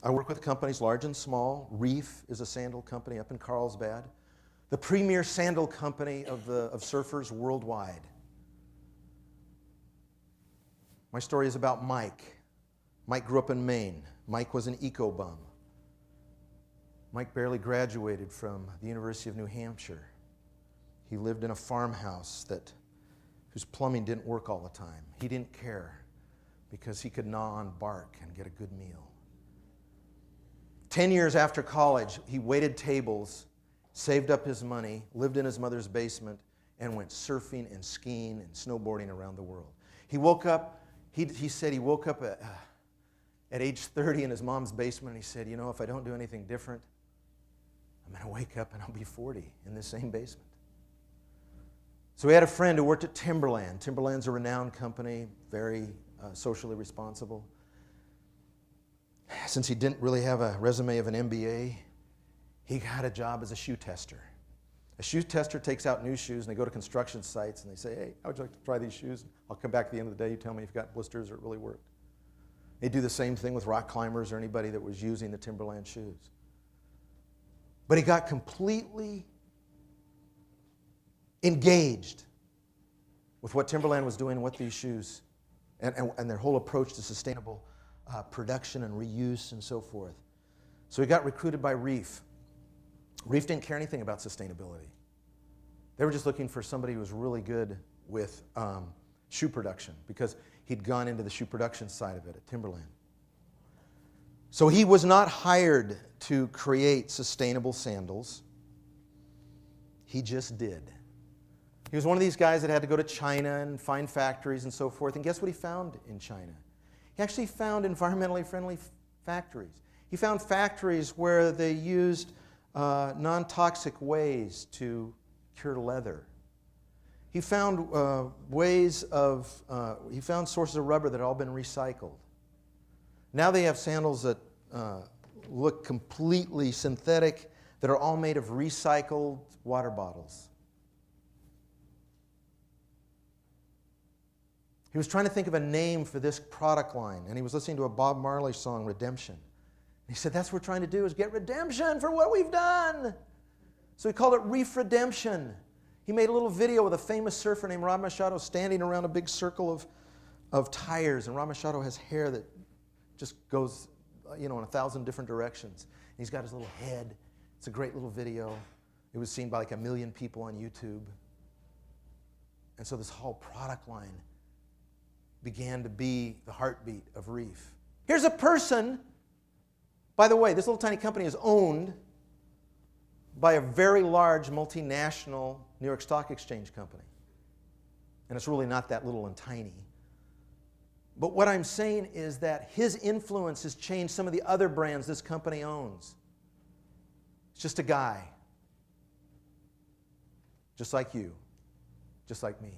I work with companies large and small. Reef is a sandal company up in Carlsbad, the premier sandal company of surfers worldwide. My story is about Mike. Mike grew up in Maine. Mike was an eco-bum. Mike barely graduated from the University of New Hampshire. He lived in a farmhouse whose plumbing didn't work all the time. He didn't care because he could gnaw on bark and get a good meal. 10 years after college, he waited tables, saved up his money, lived in his mother's basement, and went surfing and skiing and snowboarding around the world. He woke up, he said he woke up at age 30 in his mom's basement, and he said, you know, if I don't do anything different, I'm going to wake up and I'll be 40 in this same basement. So he had a friend who worked at Timberland. Timberland's a renowned company, very socially responsible. Since he didn't really have a resume of an MBA, he got a job as a shoe tester. A shoe tester takes out new shoes, and they go to construction sites, and they say, hey, how would you like to try these shoes? I'll come back at the end of the day, you tell me if you've got blisters or it really worked. They do the same thing with rock climbers or anybody that was using the Timberland shoes. But he got completely engaged with what Timberland was doing with these shoes and their whole approach to sustainable production and reuse and so forth. So he got recruited by Reef. Reef didn't care anything about sustainability. They were just looking for somebody who was really good with shoe production because he'd gone into the shoe production side of it at Timberland. So he was not hired to create sustainable sandals. He just did. He was one of these guys that had to go to China and find factories and so forth. And guess what he found in China? He actually found environmentally friendly factories. He found factories where they used non-toxic ways to cure leather. He found he found sources of rubber that had all been recycled. Now they have sandals that look completely synthetic, that are all made of recycled water bottles. He was trying to think of a name for this product line, and he was listening to a Bob Marley song, Redemption. And he said, that's what we're trying to do, is get redemption for what we've done. So he called it Reef Redemption. He made a little video with a famous surfer named Rob Machado standing around a big circle of tires, and Rob Machado has hair that just goes, in 1,000 different directions. And he's got his little head. It's a great little video. It was seen by like 1 million people on YouTube. And so this whole product line began to be the heartbeat of Reef. Here's a person, by the way, this little tiny company is owned by a very large multinational New York Stock Exchange company. And it's really not that little and tiny. But what I'm saying is that his influence has changed some of the other brands this company owns. It's just a guy, just like you, just like me.